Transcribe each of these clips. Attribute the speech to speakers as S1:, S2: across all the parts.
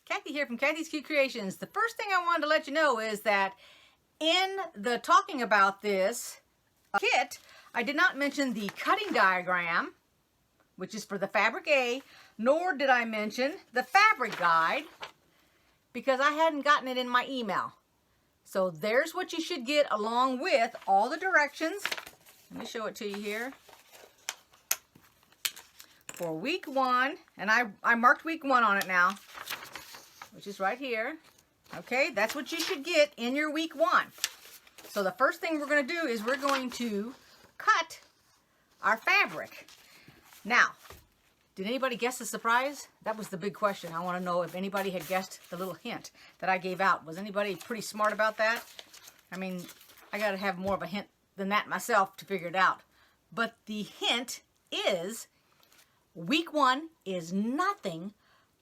S1: Kathy here from Kathy's Cute Creations. The first thing I wanted to let you know is that in the talking about this kit, I did not mention the cutting diagram, which is for the fabric A, nor did I mention the fabric guide because I hadn't gotten it in my email. So there's what you should get along with all the directions. Let me show it to you here. For week 1, and I marked week 1 on it now, which is right here. Okay, that's what you should get in your week 1. So the first thing we're going to do is we're going to cut our fabric. Now, did anybody guess the surprise? That was the big question. I want to know if anybody had guessed the little hint that I gave out. Was anybody pretty smart about that? I mean, I got to have more of a hint than that myself to figure it out. But the hint is week 1 is nothing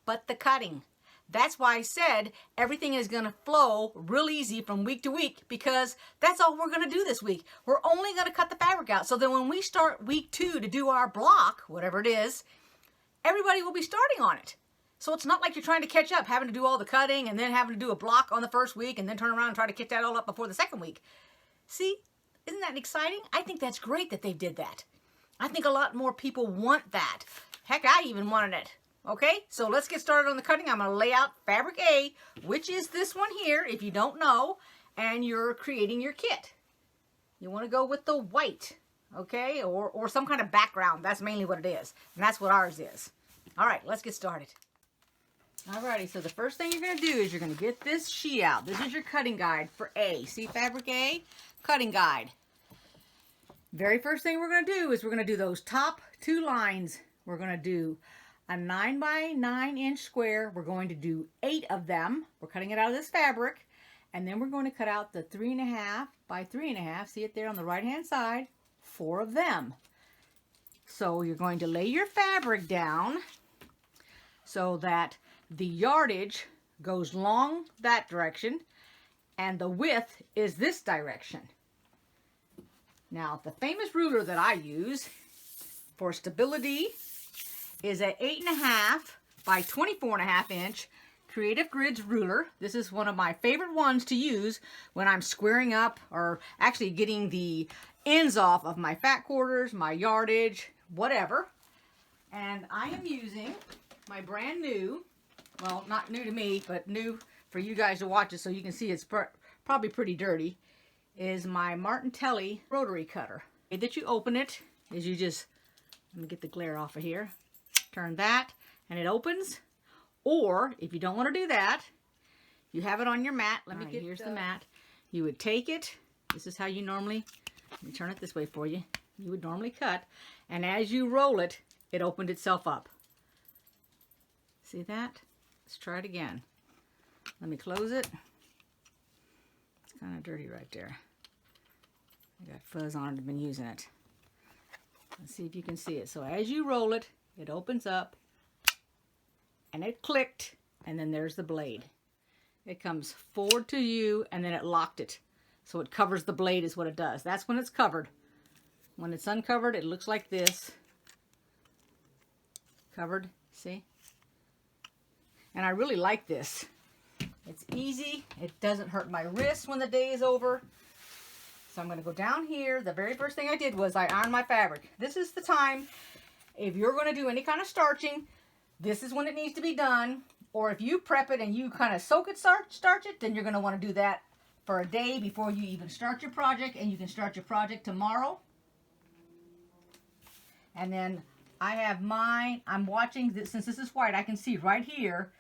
S1: but the cutting. That's why I said everything is going to flow real easy from week to week, because that's all we're going to do this week. We're only going to cut the fabric out. So then when we start week 2 to do our block, whatever it is, everybody will be starting on it. So it's not like you're trying to catch up, having to do all the cutting and then having to do a block on the first week and then turn around and try to get that all up before the second week. See, isn't that exciting? I think that's great that they did that. I think a lot more people want that. Heck, I even wanted it. Okay, so let's get started on the cutting. I'm going to lay out fabric A, which is this one here, if you don't know, and you're creating your kit. You want to go with the white, okay, or some kind of background. That's mainly what it is, and that's what ours is. All right, let's get started. Alrighty, so the first thing you're going to do is you're going to get this sheet out. This is your cutting guide for A. See, fabric A, cutting guide. Very first thing we're going to do is we're going to do those top 2 lines. We're going to do a 9 by 9 inch square. We're going to do 8 of them. We're cutting it out of this fabric. And then we're going to cut out the 3.5 by 3.5. See it there on the right hand side? 4 of them. So you're going to lay your fabric down so that the yardage goes long that direction and the width is this direction. Now, the famous ruler that I use for stability is an 8.5 by 24.5 inch Creative Grids ruler. This is one of my favorite ones to use when I'm squaring up or actually getting the ends off of my fat quarters, my yardage, whatever. And I am using my brand new, well, not new to me, but new for you guys to watch it so you can see it's probably pretty dirty, is my Martintelli rotary cutter. The way that you open it is you just, let me get the glare off of here. Turn that and it opens. Or if you don't want to do that, you have it on your mat. Here's the mat. You would take it. This is how you normally, let me turn it this way for you. You would normally cut. And as you roll it, it opened itself up. See that? Let's try it again. Let me close it. It's kind of dirty right there. I got fuzz on it. I've been using it. Let's see if you can see it. So as you roll it, it opens up and it clicked, and then there's the blade. It comes forward to you and then it locked it. So it covers the blade is what it does. That's when it's covered. When it's uncovered, it looks like this. Covered, see? And I really like this. It's easy. It doesn't hurt my wrist when the day is over. So I'm going to go down here. The very first thing I did was I ironed my fabric. This is the time, if you're going to do any kind of starching, this is when it needs to be done. Or if you prep it and you kind of soak it, starch it, then you're going to want to do that for a day before you even start your project. And you can start your project tomorrow. And then I have mine. I'm watching this. Since this is white, I can see right here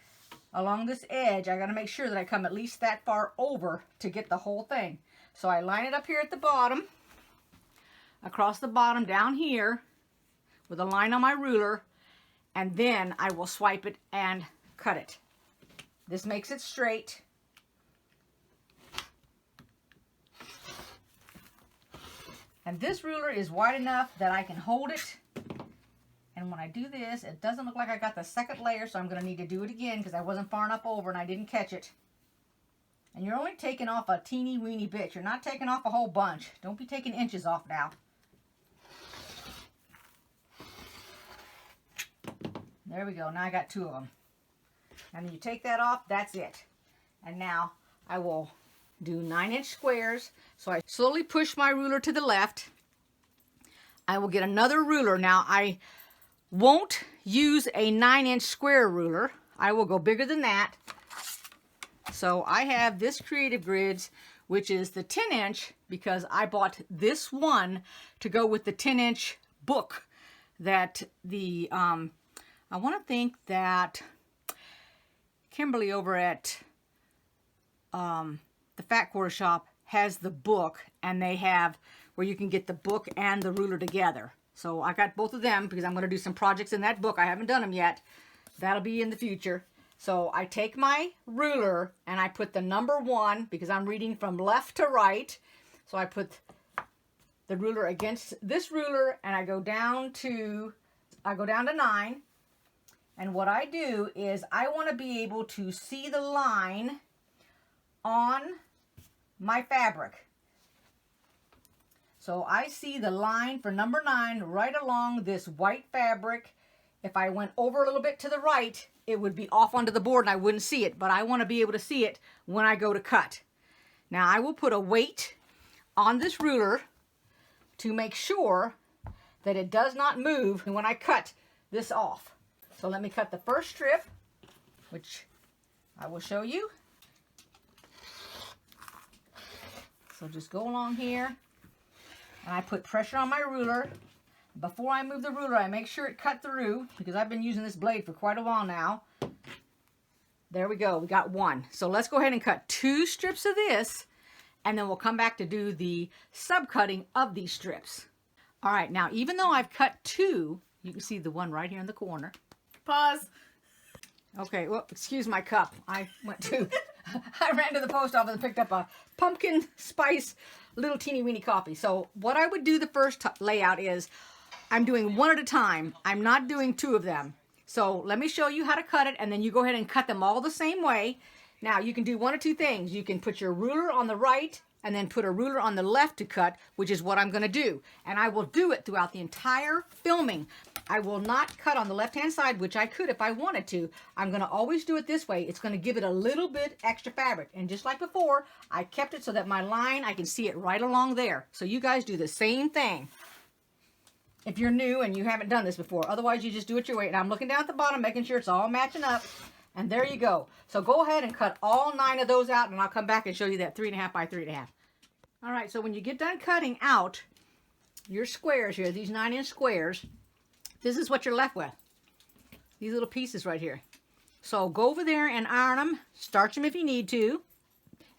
S1: along this edge. I got to make sure that I come at least that far over to get the whole thing. So I line it up here at the bottom, across the bottom down here with a line on my ruler, and then I will swipe it and cut it. This makes it straight. And this ruler is wide enough that I can hold it. And when I do this, it doesn't look like I got the second layer, so I'm going to need to do it again because I wasn't far enough over and I didn't catch it. And you're only taking off a teeny weeny bit. You're not taking off a whole bunch. Don't be taking inches off now. There we go. Now I got 2 of them. And then you take that off, that's it. And now I will do 9-inch squares. So I slowly push my ruler to the left. I will get another ruler. Now I won't use a 9-inch square ruler. I will go bigger than that. So I have this Creative Grids, which is the 10-inch, because I bought this one to go with the 10-inch book that the, I want to think that Kimberly over at the Fat Quarter Shop has the book, and they have where you can get the book and the ruler together. So I got both of them because I'm going to do some projects in that book. I haven't done them yet. That'll be in the future. So I take my ruler and I put the number 1 because I'm reading from left to right. So I put the ruler against this ruler and I go down to 9. And what I do is I want to be able to see the line on my fabric. So I see the line for number 9 right along this white fabric. If I went over a little bit to the right, it would be off onto the board and I wouldn't see it, but I want to be able to see it when I go to cut. Now I will put a weight on this ruler to make sure that it does not move when I cut this off. So let me cut the first strip, which I will show you. So just go along here, and I put pressure on my ruler. Before I move the ruler, I make sure it cut through, because I've been using this blade for quite a while now. There we go, we got 1. So let's go ahead and cut 2 strips of this, and then we'll come back to do the subcutting of these strips. All right, now even though I've cut 2, you can see the one right here in the corner.
S2: Pause.
S1: Okay, well, excuse my cup. I ran to the post office and picked up a pumpkin spice little teeny weeny coffee. So what I would do the first layout is I'm doing 1 at a time. I'm not doing 2 of them. So let me show you how to cut it, and then you go ahead and cut them all the same way. Now you can do 1 or 2 things. You can put your ruler on the right and then put a ruler on the left to cut, which is what I'm going to do. And I will do it throughout the entire filming. I will not cut on the left-hand side, which I could if I wanted to. I'm going to always do it this way. It's going to give it a little bit extra fabric. And just like before, I kept it so that my line, I can see it right along there. So you guys do the same thing if you're new and you haven't done this before. Otherwise, you just do it your way. And I'm looking down at the bottom, making sure it's all matching up. And there you go. So go ahead and cut all 9 of those out, and I'll come back and show you that 3.5 by 3.5. All right, so when you get done cutting out your squares here, these 9-inch squares, this is what you're left with. These little pieces right here. So go over there and iron them, starch them if you need to,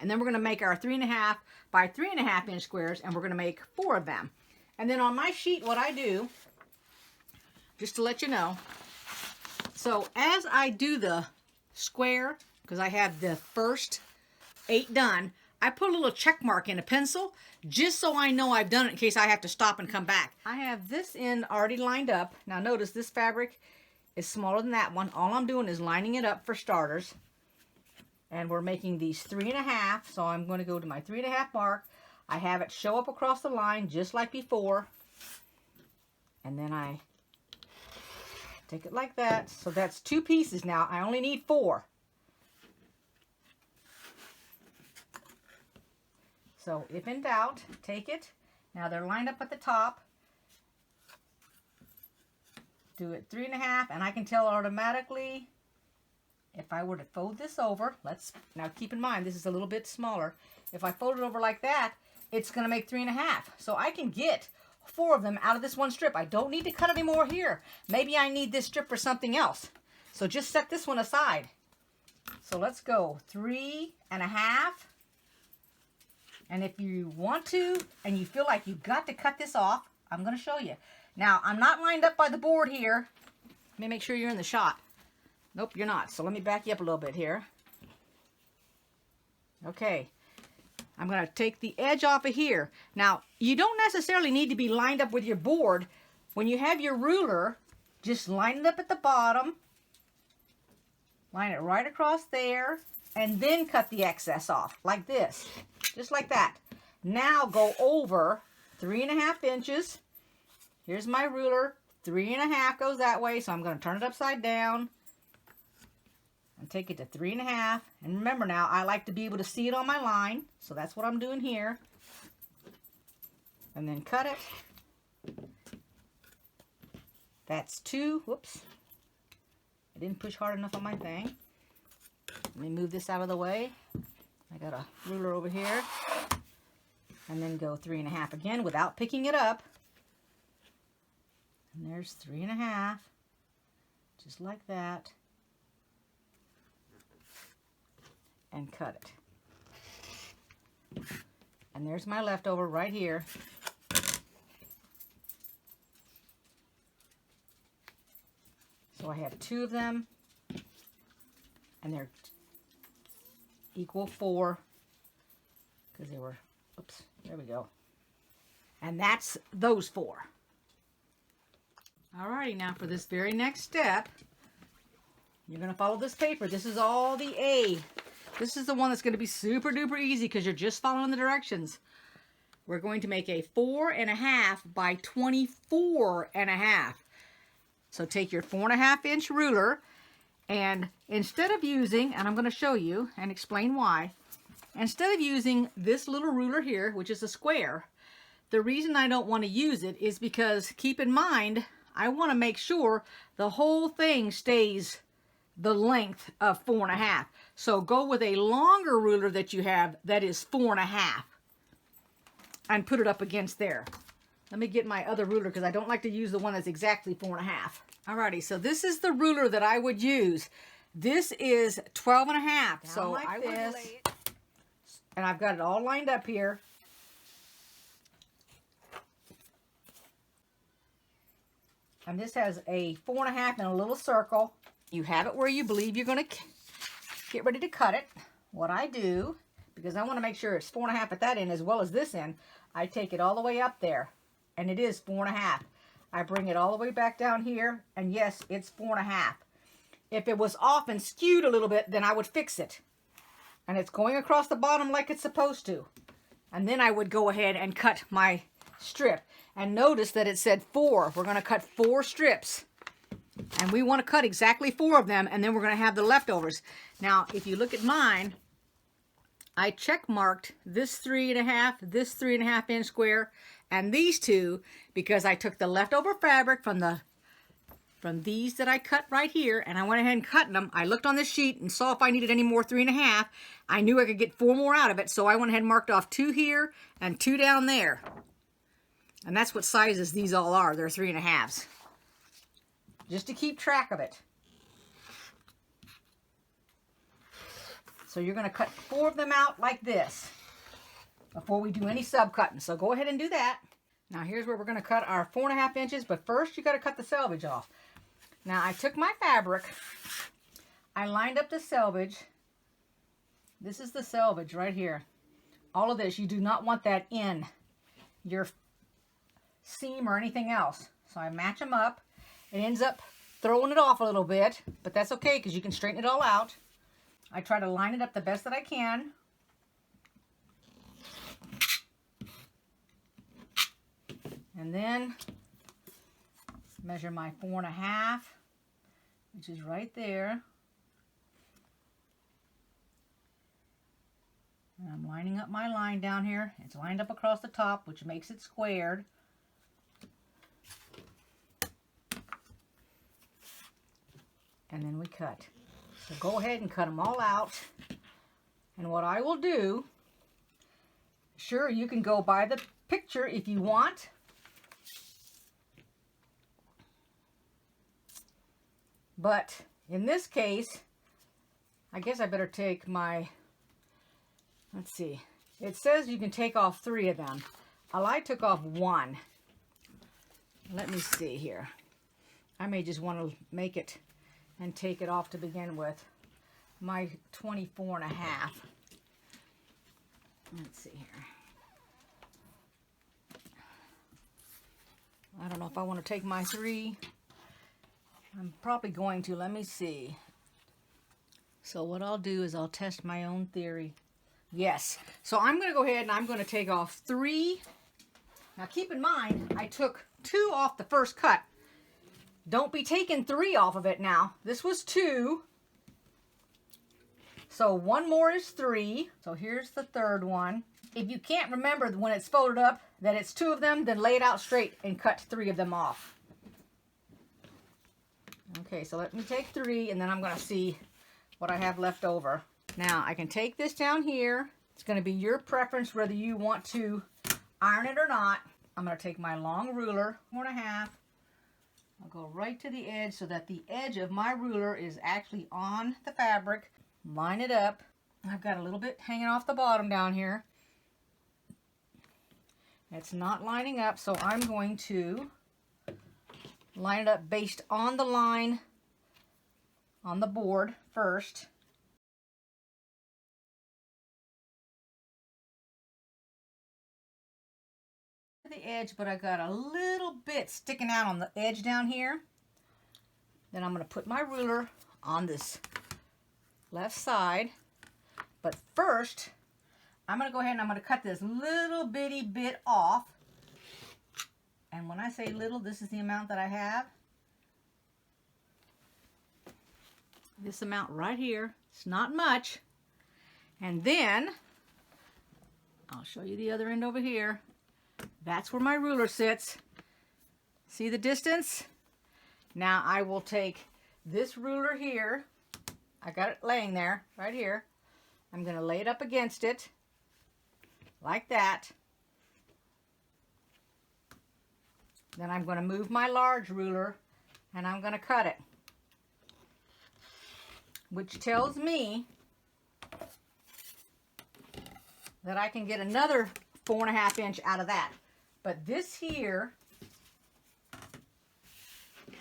S1: and then we're going to make our 3.5 by 3.5 inch squares, and we're going to make 4 of them. And then on my sheet, what I do, just to let you know, so as I do the square, because I have the first 8 done, I put a little check mark in a pencil just so I know I've done it in case I have to stop and come back. I have this end already lined up. Now notice this fabric is smaller than that one. All I'm doing is lining it up for starters. And we're making these 3.5. So I'm going to go to my 3.5 mark. I have it show up across the line just like before. And then I take it like that. So that's 2 pieces now. I only need 4. So if in doubt, take it. Now they're lined up at the top. Do it 3.5, and I can tell automatically if I were to fold this over. Now keep in mind this is a little bit smaller. If I fold it over like that, it's going to make 3.5. So I can get 4 of them out of this one strip. I don't need to cut any more here. Maybe I need this strip for something else. So just set this one aside. So let's go 3.5. And if you want to, and you feel like you've got to cut this off, I'm going to show you. Now, I'm not lined up by the board here. Let me make sure you're in the shot. Nope, you're not. So let me back you up a little bit here. Okay. I'm going to take the edge off of here. Now, you don't necessarily need to be lined up with your board. When you have your ruler, just line it up at the bottom. Line it right across there. And then cut the excess off, like this. Just like that. Now go over 3.5 inches. Here's my ruler. 3.5 goes that way, so I'm going to turn it upside down. and take it to 3.5. And remember now, I like to be able to see it on my line, so that's what I'm doing here. And then cut it. That's 2. Whoops. I didn't push hard enough on my thing. Let me move this out of the way. I got a ruler over here. And then go 3.5 again without picking it up. And there's 3.5. Just like that. And cut it. And there's my leftover right here. So I have 2 of them. And they're equal 4. Because they were, oops, there we go. And that's those 4. Alrighty, now for this very next step, you're going to follow this paper. This is all the A. This is the one that's going to be super duper easy because you're just following the directions. We're going to make a 4.5 by 24.5. So take your 4.5 inch ruler, and instead of using, and I'm going to show you and explain why, instead of using this little ruler here, which is a square, the reason I don't want to use it is because, keep in mind, I want to make sure the whole thing stays the length of 4.5. So go with a longer ruler that you have that is 4.5 and put it up against there. Let me get my other ruler because I don't like to use the one that's exactly 4.5. Alrighty, so this is the ruler that I would use. This is 12.5. So like I would lay it, and I've got it all lined up here. And this has a 4.5 in a little circle. You have it where you believe you're going to get ready to cut it. What I do, because I want to make sure it's 4.5 at that end as well as this end, I take it all the way up there. And it is 4.5. I bring it all the way back down here. And yes, it's 4.5. If it was off and skewed a little bit, then I would fix it. And it's going across the bottom like it's supposed to. And then I would go ahead and cut my strip. And notice that it said 4. We're going to cut 4 strips. And we want to cut exactly 4 of them, and then we're going to have the leftovers. Now, if you look at mine, I check marked this 3.5, this 3.5 inch square, and these 2, because I took the leftover fabric from these that I cut right here, and I went ahead and cut them. I looked on this sheet and saw if I needed any more 3.5. I knew I could get 4 more out of it, so I went ahead and marked off 2 here and 2 down there. And that's what sizes these all are. They're 3.5s. Just to keep track of it. So you're going to cut 4 of them out like this before we do any sub-cutting. So go ahead and do that. Now here's where we're going to cut our 4.5 inches, but first you got to cut the selvage off. Now I took my fabric, I lined up the selvage. This is the selvage right here. All of this, you do not want that in your seam or anything else. So I match them up. It ends up throwing it off a little bit, but that's okay because you can straighten it all out. I try to line it up the best that I can. And then measure my 4.5, which is right there. And I'm lining up my line down here. It's lined up across the top, which makes it squared. And then we cut. So go ahead and cut them all out. And what I will do, sure, you can go by the picture if you want. But in this case, I guess I better take my, let's see. It says you can take off 3 of them. I took off 1. Let me see here. I may just want to make it and take it off to begin with. My 24.5. Let's see here. I don't know if I want to take my 3. I'm probably going to. Let me see. So what I'll do is I'll test my own theory. Yes. So I'm going to go ahead and I'm going to take off 3. Now keep in mind, I took 2 off the first cut. Don't be taking 3 off of it now. This was 2. So one more is 3. So here's the third one. If you can't remember when it's folded up that it's 2 of them, then lay it out straight and cut 3 of them off. Okay, so let me take 3, and then I'm going to see what I have left over. Now I can take this down here. It's going to be your preference whether you want to iron it or not. I'm going to take my long ruler, 4.5. I'll go right to the edge so that the edge of my ruler is actually on the fabric. Line it up. I've got a little bit hanging off the bottom down here. It's not lining up, so I'm going to line it up based on the line on the board first. The edge, but I got a little bit sticking out on the edge down here. Then I'm going to put my ruler on this left side, but first I'm going to go ahead and I'm going to cut this little bitty bit off. And when I say little, this is the amount that I have. This amount right here. It's not much. And then I'll show you the other end over here. That's where my ruler sits. See the distance? Now I will take this ruler here. I got it laying there, right here. I'm going to lay it up against it, like that. Then I'm going to move my large ruler, and I'm going to cut it. Which tells me that I can get another 4.5 inch out of that. But this here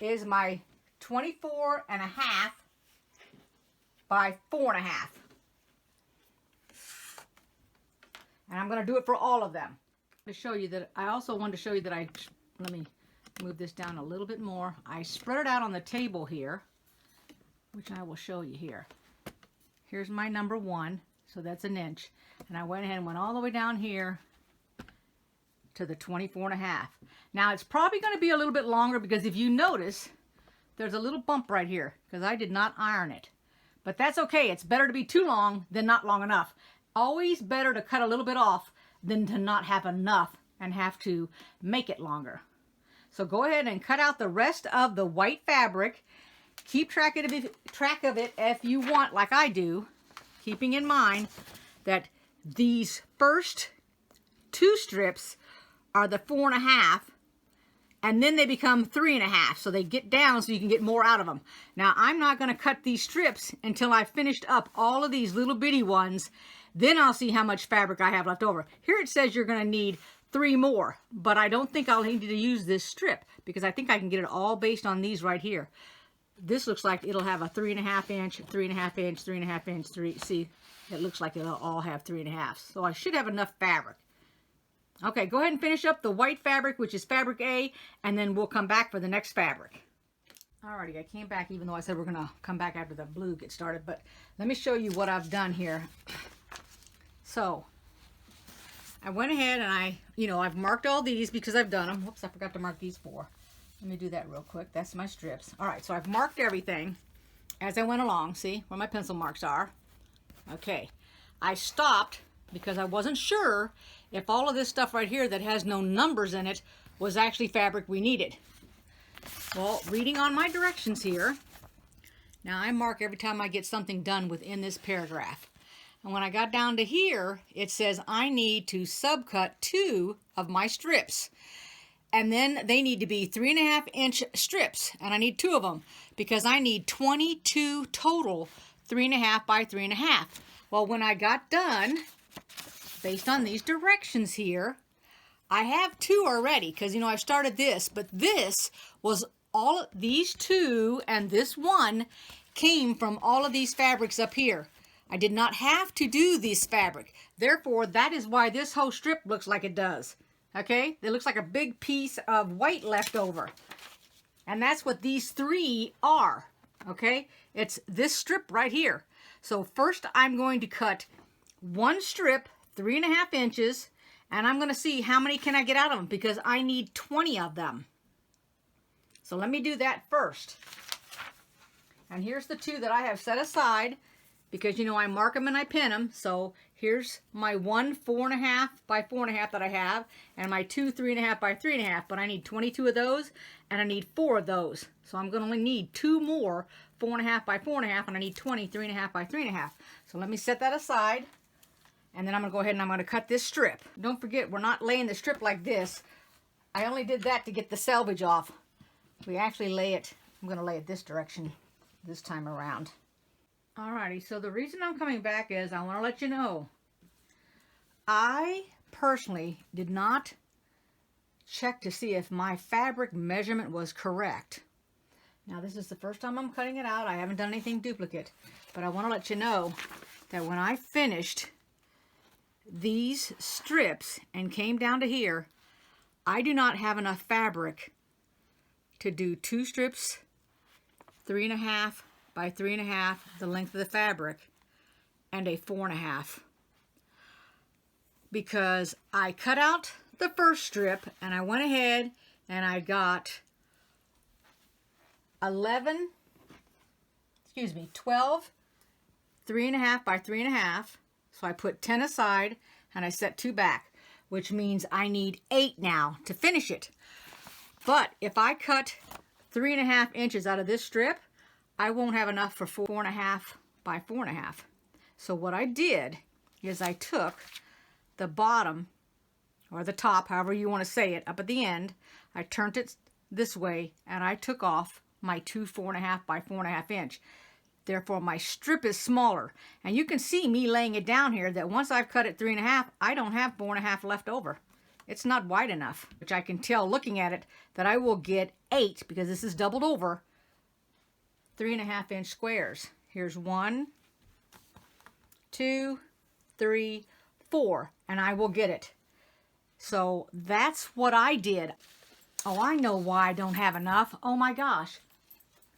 S1: is my 24.5 by 4.5. And I'm going to do it for all of them. To show you that, I also wanted to show you that let me move this down a little bit more. I spread it out on the table here, which I will show you here. Here's my number 1, so that's 1 inch. And I went ahead and went all the way down here to the 24.5. Now it's probably going to be a little bit longer because if you notice, there's a little bump right here because I did not iron it. But that's okay. It's better to be too long than not long enough. Always better to cut a little bit off than to not have enough and have to make it longer. So go ahead and cut out the rest of the white fabric. Keep track of it if you want, like I do, keeping in mind that these first 2 strips are the 4.5, and then they become 3.5, so they get down so you can get more out of them. Now I'm not going to cut these strips until I've finished up all of these little bitty ones. Then I'll see how much fabric I have left over. Here it says you're going to need 3 more, but I don't think I'll need to use this strip because I think I can get it all based on these right here. This looks like it'll have a 3.5 inch, 3.5 inch, 3.5 inch, 3. See, it looks like it'll all have 3.5. So I should have enough fabric. Okay, go ahead and finish up the white fabric, which is fabric A, and then we'll come back for the next fabric. Alrighty, I came back even though I said we're going to come back after the blue gets started, but let me show you what I've done here. So, I went ahead and I've marked all these because I've done them. Whoops, I forgot to mark these 4. Let me do that real quick. That's my strips. Alright, so I've marked everything as I went along. See where my pencil marks are? Okay, I stopped because I wasn't sure if all of this stuff right here that has no numbers in it was actually fabric we needed. Well, reading on my directions here, now I mark every time I get something done within this paragraph. And when I got down to here, it says I need to subcut 2 of my strips. And then they need to be 3.5 inch strips. And I need 2 of them because I need 22 total 3.5 by 3.5. Well, when I got done, based on these directions here, I have 2 already because, I've started this, but this was all these 2 and this 1 came from all of these fabrics up here. I did not have to do this fabric. Therefore, that is why this whole strip looks like it does. Okay? It looks like a big piece of white left over. And that's what these 3 are. Okay? It's this strip right here. So first I'm going to cut 1 strip, 3.5 inches, and I'm going to see how many can I get out of them because I need 20 of them. So let me do that first. And here's the 2 that I have set aside. because, you know, I mark them and I pin them. So here's my one 4.5 by 4.5 that I have, and my two 3.5 by 3.5, but I need 22 of those, and I need 4 of those. So I'm going to only need 2 more 4.5 by 4.5, and I need 20 3.5 by 3.5. So let me set that aside, and then I'm going to go ahead and I'm going to cut this strip. Don't forget, we're not laying the strip like this. I only did that to get the selvage off. We actually lay it, I'm going to lay it this direction this time around. Alrighty, so the reason I'm coming back is I want to let you know, I personally did not check to see if my fabric measurement was correct. Now this is the first time I'm cutting it out. I haven't done anything duplicate, but I want to let you know that when I finished these strips and came down to here, I do not have enough fabric to do 2 strips, 3.5 by 3.5, the length of the fabric, and a 4.5. Because I cut out the first strip and I went ahead and I got 12, 3.5 by 3.5. So I put 10 aside and I set 2 back, which means I need 8 now to finish it. But if I cut 3.5 inches out of this strip, I won't have enough for 4.5 by 4.5. So what I did is I took the bottom, or the top, however you want to say it, up at the end, I turned it this way, and I took off my 2 4.5 by 4.5 inch. Therefore, my strip is smaller. And you can see me laying it down here that once I've cut it 3.5, I don't have 4.5 left over. It's not wide enough, which I can tell looking at it that I will get 8, because this is doubled over, 3.5 inch squares. Here's 1, 2, 3, 4, and I will get it. So that's what I did. Oh, I know why I don't have enough. Oh my gosh.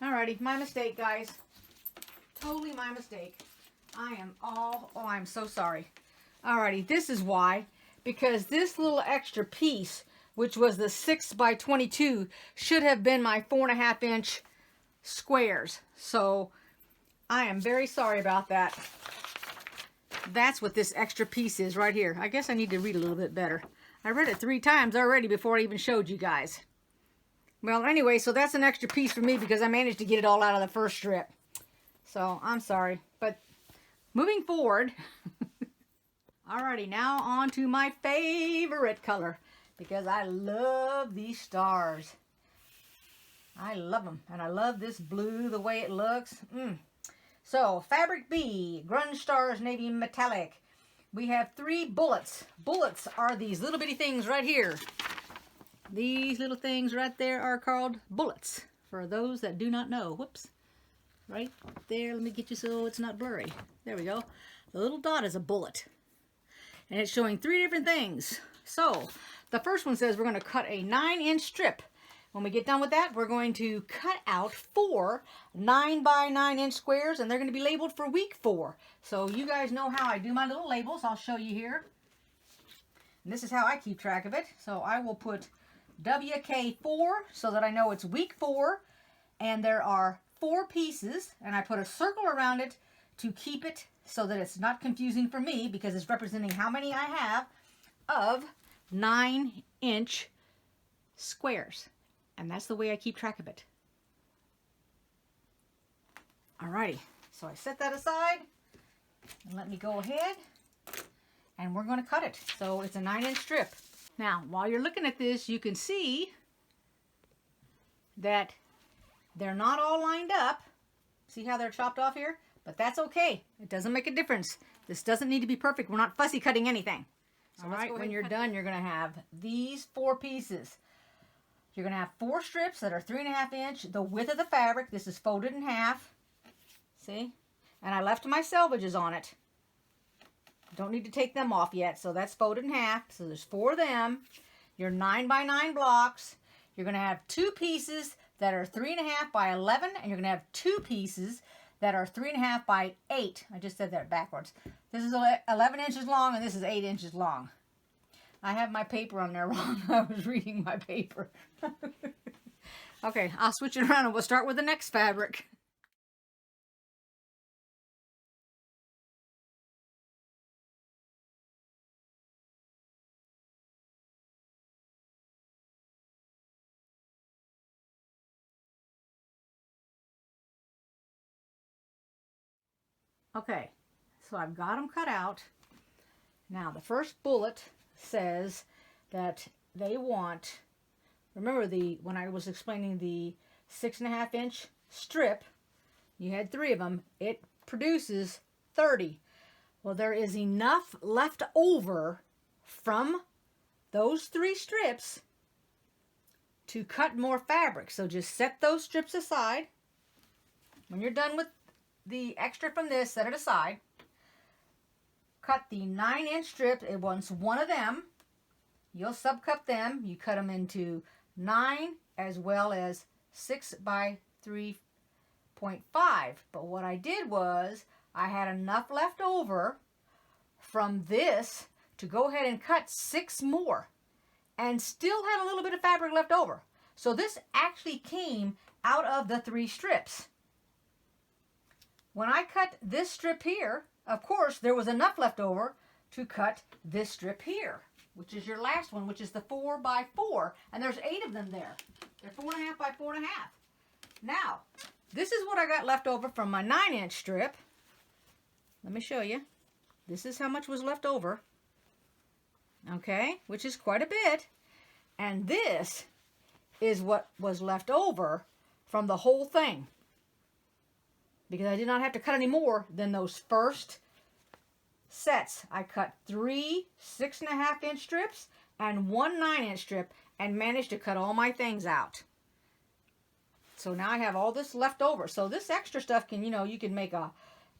S1: Alrighty, my mistake, guys. Totally my mistake. I'm so sorry. Alrighty, this is why. Because this little extra piece, which was the 6 by 22, should have been my 4.5 inch squares. So I am very sorry about that. That's what this extra piece is right here. I guess I need to read a little bit better. I read it 3 times already before I even showed you guys. Well, anyway, so that's an extra piece for me because I managed to get it all out of the first strip. So I'm sorry, but moving forward. Alrighty, now on to my favorite color, because I love these stars. I love them, and I love this blue, the way it looks. So, Fabric B, Grunge Stars Navy Metallic. We have 3 bullets. Bullets are these little bitty things right here. These little things right there are called bullets, for those that do not know. Whoops. Right there, let me get you so it's not blurry. There we go. The little dot is a bullet. And it's showing 3 different things. So, the first one says we're going to cut a 9-inch strip. When we get done with that, we're going to cut out 4 9 by 9-inch squares, and they're going to be labeled for week 4. So, you guys know how I do my little labels. I'll show you here. And this is how I keep track of it. So, I will put WK4 so that I know it's week 4. And there are 4 pieces, and I put a circle around it to keep it so that it's not confusing for me, because it's representing how many I have of 9-inch squares. And that's the way I keep track of it. Alrighty, so I set that aside, and let me go ahead, and we're going to cut it. So it's a 9-inch strip. Now, while you're looking at this, you can see that they're not all lined up. See how they're chopped off here? But that's okay. It doesn't make a difference. This doesn't need to be perfect. We're not fussy cutting anything. So all right, when you're done, you're going to have these 4 pieces. You're going to have 4 strips that are 3.5 inch. The width of the fabric, this is folded in half. See? And I left my selvages on it. Don't need to take them off yet. So that's folded in half. So there's 4 of them. Your 9 by 9 blocks. You're going to have 2 pieces that are 3.5 by 11. And you're going to have 2 pieces that are 3.5 by 8. I just said that backwards. This is 11 inches long and this is 8 inches long. I have my paper on there wrong. I was reading my paper. Okay, I'll switch it around and we'll start with the next fabric. Okay, so I've got them cut out. Now the first bullet says that they want, remember when I was explaining the 6.5 inch strip, you had 3 of them, it produces 30. Well, there is enough left over from those 3 strips to cut more fabric. So just set those strips aside. When you're done with the extra from this, set it aside. Cut the 9-inch strip. It wants 1 of them. You'll subcut them. You cut them into 9 as well as 6 by 3.5. But what I did was I had enough left over from this to go ahead and cut 6 more and still had a little bit of fabric left over. So this actually came out of the 3 strips. When I cut this strip here, of course, there was enough left over to cut this strip here, which is your last one, which is the 4 by 4. And there's 8 of them there. They're 4.5 by 4.5. Now, this is what I got left over from my 9-inch strip. Let me show you. This is how much was left over. Okay, which is quite a bit. And this is what was left over from the whole thing, because I did not have to cut any more than those first sets. I cut 3 6.5 inch strips and 1 9-inch strip and managed to cut all my things out. So now I have all this left over. So this extra stuff can, you can make a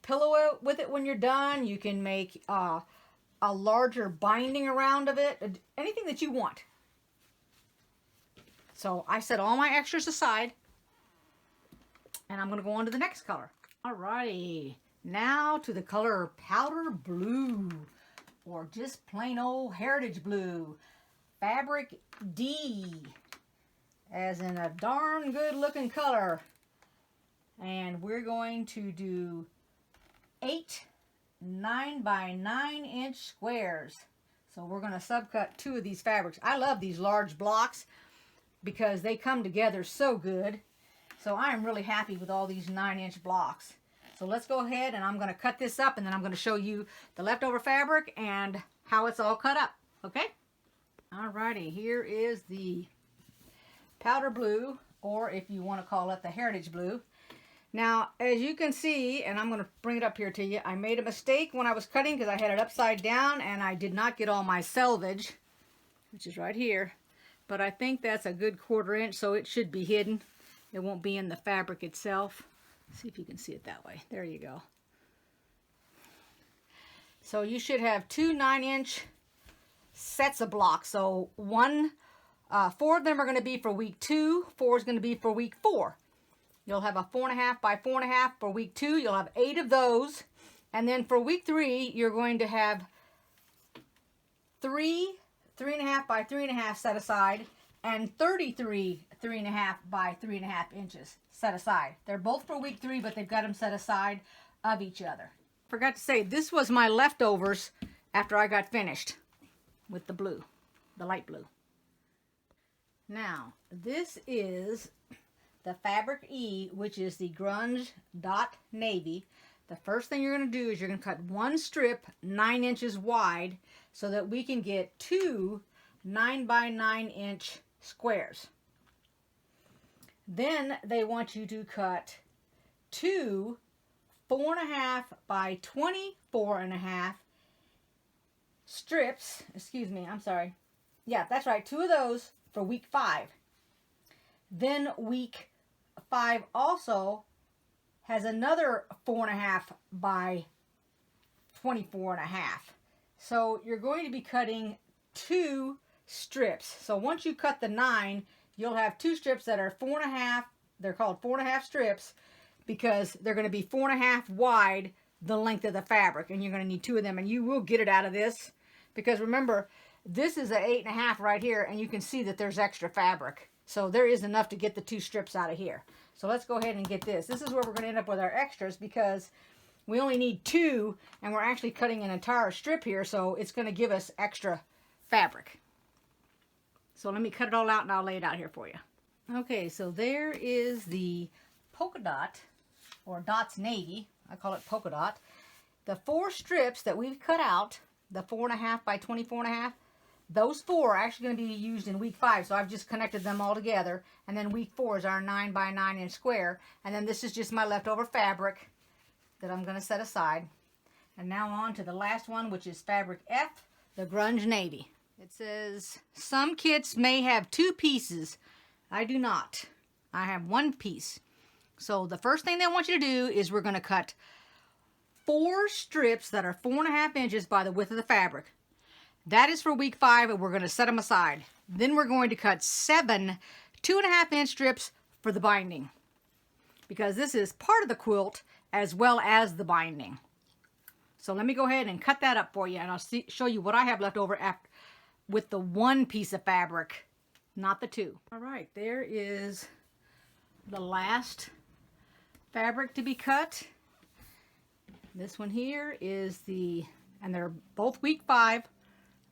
S1: pillow with it when you're done. You can make a larger binding around of it, anything that you want. So I set all my extras aside, and I'm going to go on to the next color. Alrighty, now to the color powder blue, or just plain old heritage blue, fabric D, as in a darn good looking color. And we're going to do 8 9 by 9 inch squares. So we're going to subcut 2 of these fabrics. I love these large blocks because they come together so good. So I am really happy with all these 9-inch blocks. So let's go ahead and I'm going to cut this up, and then I'm going to show you the leftover fabric and how it's all cut up. Okay? Alrighty, here is the powder blue, or if you want to call it the heritage blue. Now, as you can see, and I'm going to bring it up here to you, I made a mistake when I was cutting because I had it upside down and I did not get all my selvage, which is right here. But I think that's a good 1/4 inch, so it should be hidden. It won't be in the fabric itself. See if you can see it that way. There you go. So you should have 2 9-inch sets of blocks. So 4 of them are going to be for week 2. 4 is going to be for week 4. You'll have a 4.5 by 4.5 for week 2. You'll have 8 of those. And then for week 3, you're going to have 3 3.5 by 3.5 set aside, and 33 3.5 by 3.5 inches set aside. They're both for week 3, but they've got them set aside of each other. Forgot to say, this was my leftovers after I got finished with the blue, the light blue. Now, this is the fabric E, which is the grunge dot navy. The first thing you're going to do is you're going to cut 1 strip 9 inches wide so that we can get 2 9 by 9 inch squares. Then they want you to cut 2 4.5 by 24.5 strips. Excuse me, I'm sorry. Yeah, that's right. 2 of those for week 5. Then week 5 also has another 4.5 by 24.5. So you're going to be cutting 2 strips. So once you cut the 9, you'll have 2 strips that are 4.5. They're called 4.5 strips because they're going to be 4.5 wide the length of the fabric, and you're going to need 2 of them, and you will get it out of this because remember, this is an 8.5 right here, and you can see that there's extra fabric. So there is enough to get the 2 strips out of here. So let's go ahead and get this. This is where we're going to end up with our extras because we only need 2, and we're actually cutting an entire strip here, so it's going to give us extra fabric. So let me cut it all out, and I'll lay it out here for you. Okay, so there is the polka dot, or Dots Navy. I call it polka dot. the 4 strips that we've cut out, the 4.5 by 24.5, those 4 are actually going to be used in week 5. So I've just connected them all together. And then week 4 is our 9 by 9 inch square. And then this is just my leftover fabric that I'm going to set aside. And now on to the last one, which is fabric F, the grunge navy. It says, some kits may have 2 pieces. I do not. I have 1 piece. So the first thing they want you to do is we're going to cut 4 strips that are 4.5 inches by the width of the fabric. That is for week 5, and we're going to set them aside. Then we're going to cut 7 2.5 inch strips for the binding, because this is part of the quilt as well as the binding. So let me go ahead and cut that up for you, and I'll show you what I have left over with the 1 piece of fabric, not the 2. All right, there is the last fabric to be cut. This one here is and they're both week 5,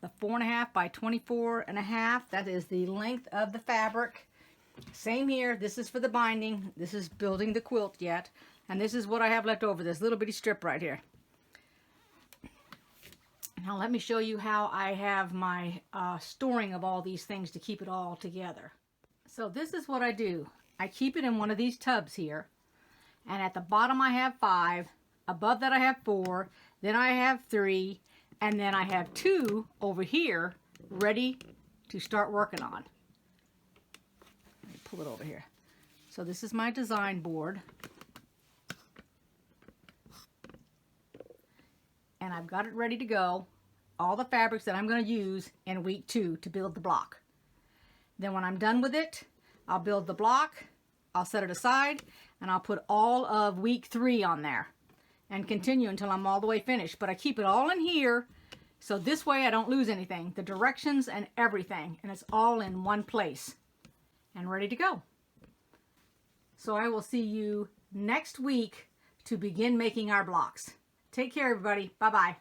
S1: the 4.5 by 24.5. That is the length of the fabric. Same here. This is for the binding. This is building the quilt yet. And this is what I have left over, this little bitty strip right here. Now let me show you how I have my storing of all these things to keep it all together. So this is what I do. I keep it in one of these tubs here. And at the bottom I have 5. Above that I have 4. Then I have 3. And then I have 2 over here ready to start working on. Let me pull it over here. So this is my design board. And I've got it ready to go. All the fabrics that I'm going to use in week 2 to build the block. Then when I'm done with it, I'll build the block, I'll set it aside, and I'll put all of week 3 on there. And continue until I'm all the way finished. But I keep it all in here, so this way I don't lose anything. The directions and everything. And it's all in one place. And ready to go. So I will see you next week to begin making our blocks. Take care, everybody. Bye-bye.